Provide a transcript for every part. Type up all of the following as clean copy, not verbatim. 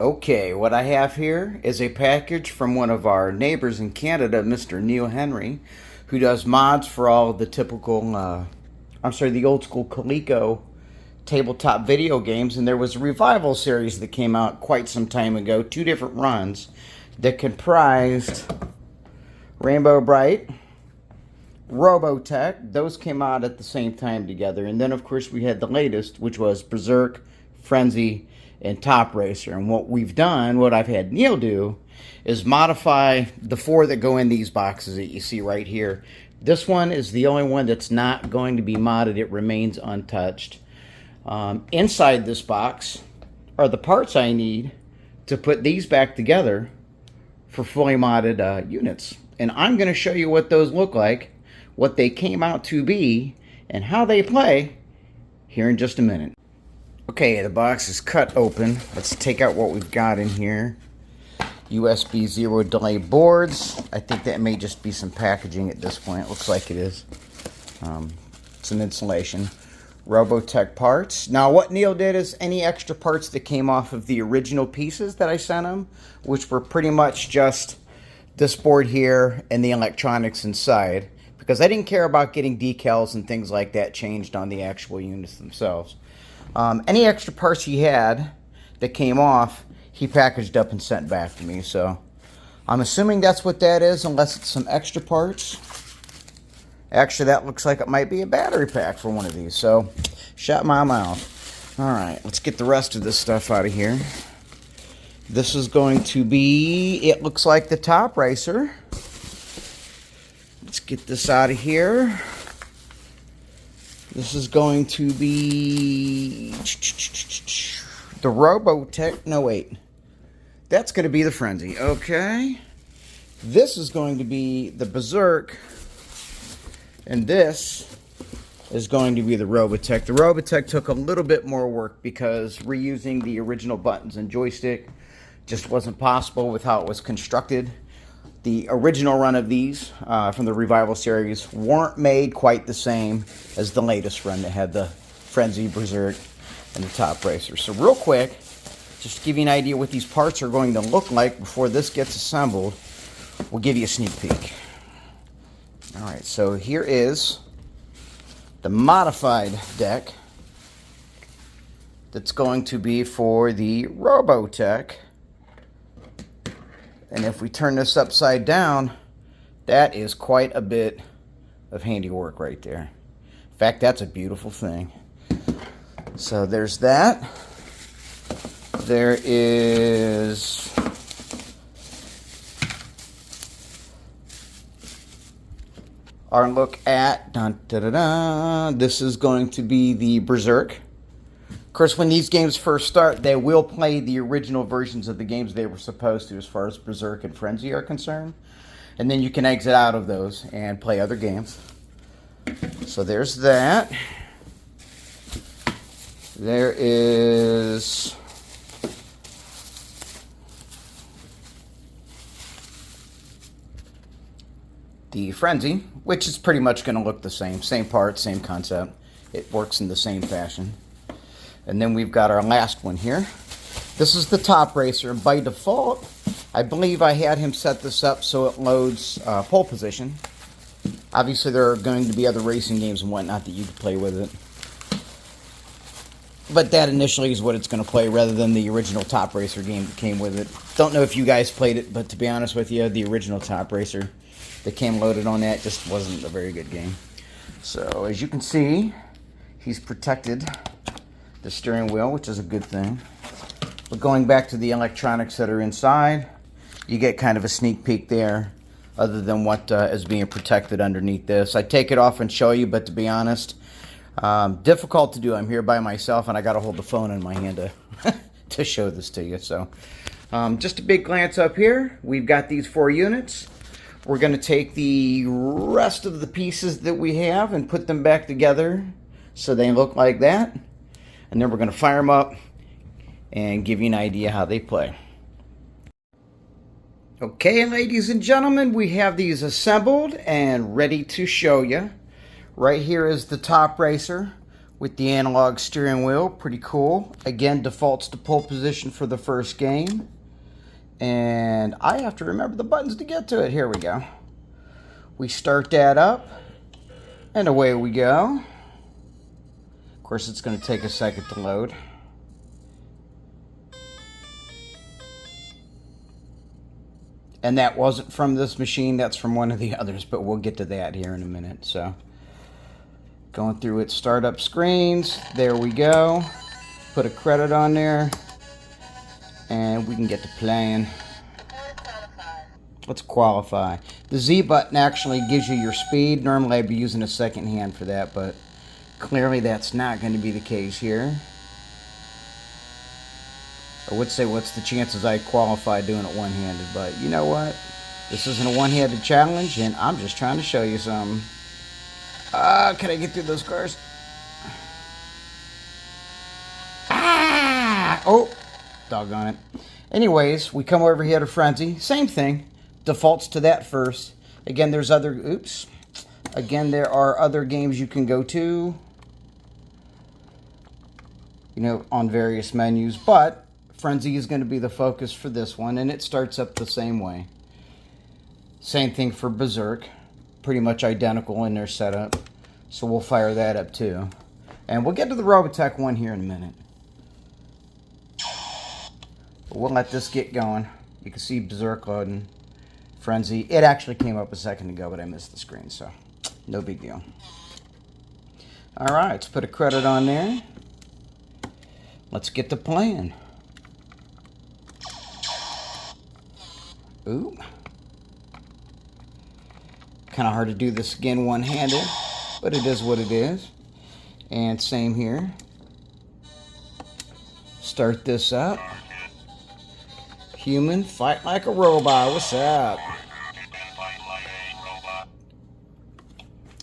Okay, what I have here is a package from one of our neighbors in Canada, Mr. Neil Henry, who does mods for all the typical, the old school Coleco tabletop video games. And there was a Revival Series that came out quite some time ago, 2 different runs that comprised Rainbow Bright, Robotech. Those came out at the same time together. And then, of course, we had the latest, which was Berserk, Frenzy, and Top Racer. And what we've done, what I've had Neil do, is modify the 4 that go in these boxes that you see right here. This one is the only one that's not going to be modded. It remains untouched. Inside this box are the parts I need to put these back together for fully modded units. And I'm going to show you what those look like, what they came out to be, and how they play here in just a minute. Okay, the box is cut open. Let's take out what we've got in here. USB 0 delay boards. I think that may just be some packaging at this point. It looks like it is. Some insulation. Robotech parts. Now, what Neil did is any extra parts that came off of the original pieces that I sent him, which were pretty much just this board here and the electronics inside, because I didn't care about getting decals and things like that changed on the actual units themselves. Any extra parts he had that came off, he packaged up and sent back to me. So I'm assuming that's what that is, unless it's some extra parts. Actually, that looks like it might be a battery pack for one of these. So shut my mouth. All right, let's get the rest of this stuff out of here. This is going to be, it looks like the Top Racer. Let's get this out of here. This is going to be the Robotech. No, wait. That's going to be the Frenzy. Okay. This is going to be the Berserk. And this is going to be the Robotech. The Robotech took a little bit more work because reusing the original buttons and joystick just wasn't possible with how it was constructed. The original run of these from the Revival Series weren't made quite the same as the latest run that had the Frenzy, Berserk, and the Top Racer. So real quick, just to give you an idea what these parts are going to look like before this gets assembled, we'll give you a sneak peek. Alright, so here is the modified deck that's going to be for the Robotech. And if we turn this upside down, that is quite a bit of handiwork right there. In fact, that's a beautiful thing. So there's that. There is our look at, this is going to be the Berserk. Of course, when these games first start, they will play the original versions of the games they were supposed to as far as Berserk and Frenzy are concerned. And then you can exit out of those and play other games. So there's that. There is the Frenzy, which is pretty much going to look the same. Same part, same concept. It works in the same fashion. And then we've got our last one here. This is the Top Racer. By default, I believe I had him set this up so it loads pole position. Obviously, there are going to be other racing games and whatnot that you can play with it. But that initially is what it's going to play rather than the original Top Racer game that came with it. Don't know if you guys played it, but to be honest with you, the original Top Racer that came loaded on that just wasn't a very good game. So, as you can see, he's protected the steering wheel, which is a good thing. But going back to the electronics that are inside, you get kind of a sneak peek there, other than what is being protected underneath this. I take it off and show you, but to be honest, difficult to do. I'm here by myself, and I got to hold the phone in my hand to show this to you. So, just a big glance up here. We've got these 4 units. We're going to take the rest of the pieces that we have and put them back together so they look like that. And then we're going to fire them up and give you an idea how they play. Okay, ladies and gentlemen, we have these assembled and ready to show you. Right here is the Top Racer with the analog steering wheel. Pretty cool. Again, defaults to pole position for the first game. And I have to remember the buttons to get to it. Here we go. We start that up, and away we go. Of course, it's going to take a second to load. And that wasn't from this machine, that's from one of the others, but we'll get to that here in a minute. So, going through its startup screens, there we go. Put a credit on there, and we can get to playing. Let's qualify. The Z button actually gives you your speed. Normally I'd be using a second hand for that, but clearly that's not going to be the case here. I would say what's the chances I qualify doing it one-handed, but you know what? This isn't a one-handed challenge, and I'm just trying to show you something. Can I get through those cars? Oh, doggone it. Anyways, we come over here to Frenzy. Same thing. Defaults to that first. Again, there's other... Oops. Again, there are other games you can go to, you know, on various menus, but Frenzy is going to be the focus for this one, and it starts up the same way. Same thing for Berserk. Pretty much identical in their setup. So we'll fire that up too. And we'll get to the Robotech one here in a minute. But we'll let this get going. You can see Berserk loading. Frenzy. It actually came up a second ago, but I missed the screen, so no big deal. Alright, let's put a credit on there. Let's get to playing. Ooh. Kind of hard to do this again one-handed, but it is what it is. And same here. Start this up. Human, fight like a robot. What's up?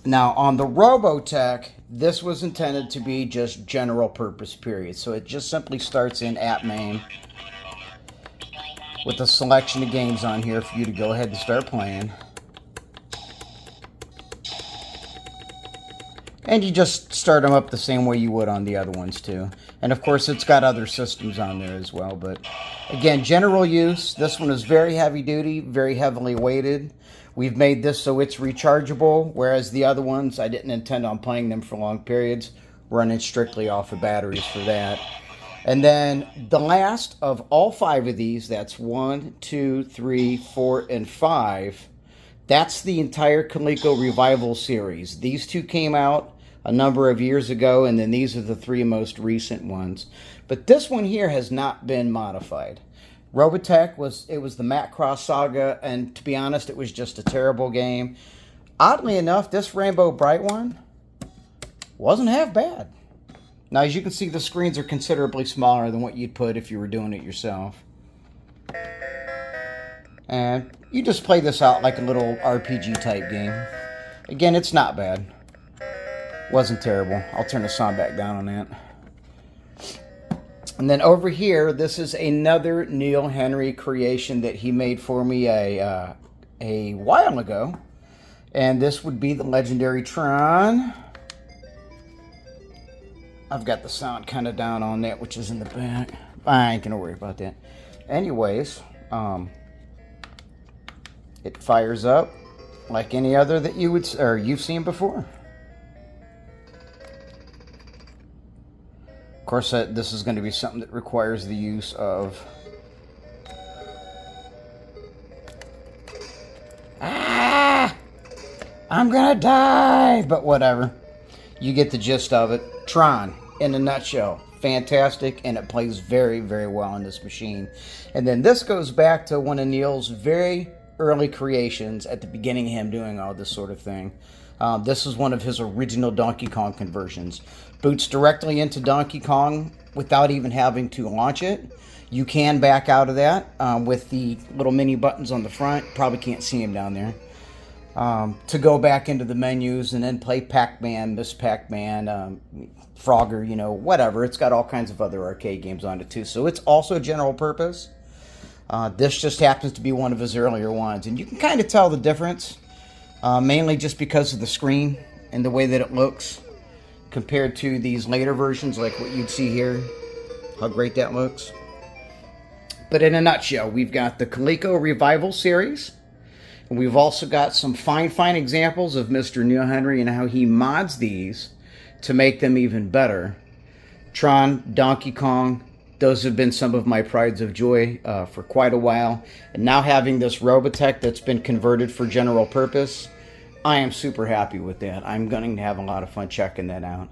Now, on the Robotech, this was intended to be just general purpose, period. So it just simply starts in app main with a selection of games on here for you to go ahead and start playing. And you just start them up the same way you would on the other ones too. And of course it's got other systems on there as well. But again, general use. This one is very heavy duty, very heavily weighted. We've made this so it's rechargeable, whereas the other ones, I didn't intend on playing them for long periods, running strictly off of batteries for that. And then the last of all 5 of these, that's 1, 2, 3, 4, and 5, that's the entire Coleco Revival Series. These 2 came out a number of years ago, and then these are the 3 most recent ones. But this one here has not been modified. Robotech was the Macross Saga, and to be honest, it was just a terrible game. Oddly enough, this Rainbow Bright one wasn't half bad. Now, as you can see, the screens are considerably smaller than what you'd put if you were doing it yourself. And you just play this out like a little RPG type game. Again, it's not bad. Wasn't terrible. I'll turn the sound back down on that. And then over here, this is another Neil Henry creation that he made for me a while ago. And this would be the legendary Tron. I've got the sound kind of down on that, which is in the back. I ain't gonna worry about that. Anyways, it fires up like any other that you've seen before. Of course, this is going to be something that requires the use of I'm gonna die, but whatever. You get the gist of it. Tron, in a nutshell. Fantastic, and it plays very, very well on this machine. And then this goes back to one of Neil's very early creations at the beginning of him doing all this sort of thing. This is one of his original Donkey Kong conversions. Boots directly into Donkey Kong without even having to launch it. You can back out of that with the little mini buttons on the front. Probably can't see them down there. To go back into the menus and then play Pac-Man, Miss Pac-Man, Frogger, you know, whatever. It's got all kinds of other arcade games on it too. So it's also general purpose. This just happens to be one of his earlier ones. And you can kind of tell the difference, mainly just because of the screen and the way that it looks. compared to these later versions, like what you'd see here. How great that looks. But in a nutshell, we've got the Coleco Revival Series. And we've also got some fine examples of Mr. Neil Henry and how he mods these to make them even better. Tron, Donkey Kong, those have been some of my prides of joy for quite a while. And now having this Robotech that's been converted for general purpose, I am super happy with that. I'm going to have a lot of fun checking that out.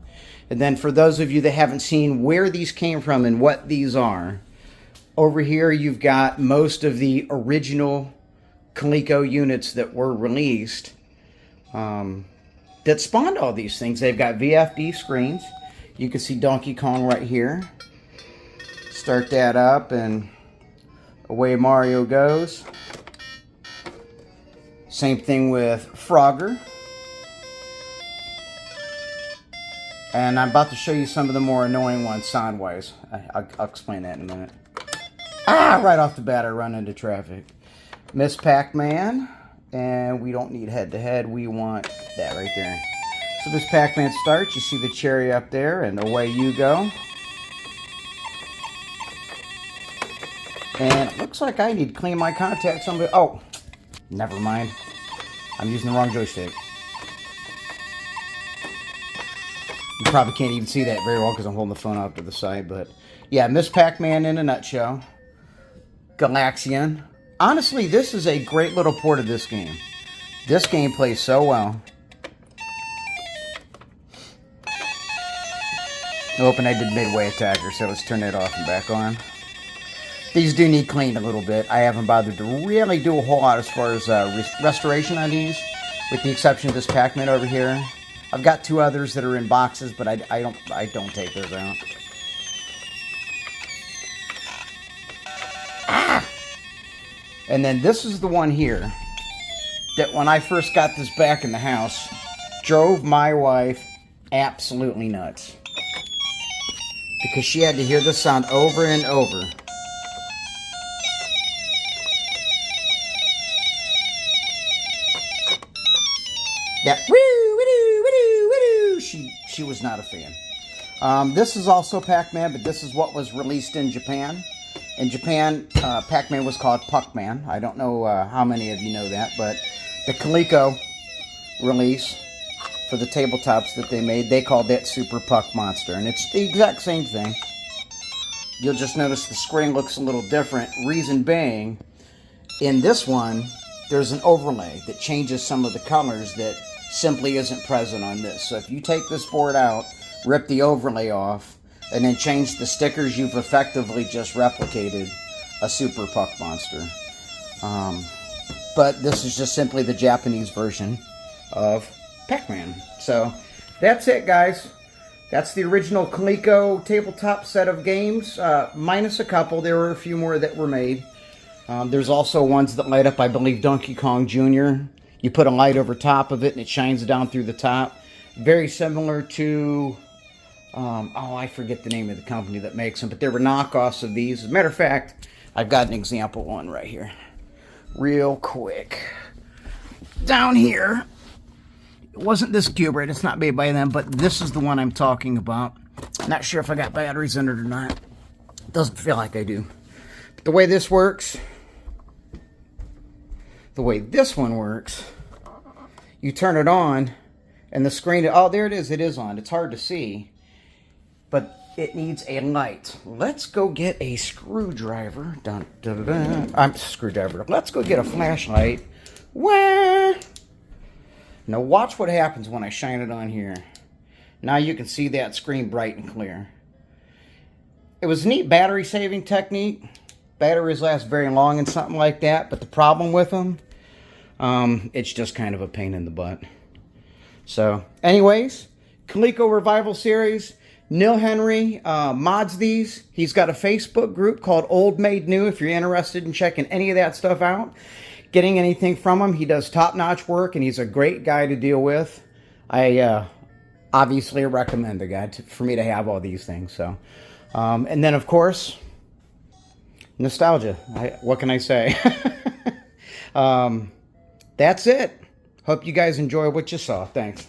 And then for those of you that haven't seen where these came from and what these are, over here you've got most of the original Coleco units that were released that spawned all these things. They've got VFD screens. You can see Donkey Kong right here. Start that up and away Mario goes. Same thing with Frogger. And I'm about to show you some of the more annoying ones sound-wise. I'll explain that in a minute. Right off the bat I run into traffic. Miss Pac-Man, and we don't need head-to-head, we want that right there. So this Pac-Man starts, you see the cherry up there, and away you go. And it looks like I need to clean my contacts. Oh, never mind. I'm using the wrong joystick. You probably can't even see that very well because I'm holding the phone off to the side, but yeah, Miss Pac-Man in a nutshell. Galaxian. Honestly, this is a great little port of this game. This game plays so well. Oh, and I did Midway Attacker, so let's turn that off and back on. These do need cleaned a little bit. I haven't bothered to really do a whole lot as far as restoration on these, with the exception of this Pac-Man over here. I've got two others that are in boxes, but I don't take those out. And then this is the one here that when I first got this back in the house, drove my wife absolutely nuts. Because she had to hear this sound over and over. That woo-woo-woo-woo-woo, she was not a fan. This is also Pac-Man, but this is what was released in Japan. In Japan, Pac-Man was called Puck-Man. I don't know how many of you know that, but the Coleco release for the tabletops that they made, they called that Super Puck Monster. And it's the exact same thing. You'll just notice the screen looks a little different. Reason being, in this one, there's an overlay that changes some of the colors that simply isn't present on this. So if you take this board out, rip the overlay off, and then change the stickers, you've effectively just replicated a Super Puck Monster. But this is just simply the Japanese version of Pac-Man. So that's it, guys. That's the original Coleco tabletop set of games, minus a couple. There were a few more that were made. There's also ones that light up, I believe, Donkey Kong Jr. You put a light over top of it and it shines down through the top. Very similar to... I forget the name of the company that makes them, but there were knockoffs of these. As a matter of fact, I've got an example one right here. Real quick. Down here, it wasn't this cube, right? It's not made by them, but this is the one I'm talking about. Not sure if I got batteries in it or not. Doesn't feel like I do. But the way this works, the way this one works, you turn it on, and the screen, oh, there it is on. It's hard to see. But it needs a light. Let's go get a screwdriver. Dun, dun, dun, dun. Screwdriver. Let's go get a flashlight. Wah! Now watch what happens when I shine it on here. Now you can see that screen bright and clear. It was a neat battery saving technique. Batteries last very long and something like that. But the problem with them, it's just kind of a pain in the butt. So anyways, Coleco Revival Series. Neil Henry mods these. He's got a Facebook group called Old Made New if you're interested in checking any of that stuff out. Getting anything from him. He does top-notch work and he's a great guy to deal with. I obviously recommend the guy for me to have all these things. So, and then of course, nostalgia. What can I say? That's it. Hope you guys enjoy what you saw. Thanks.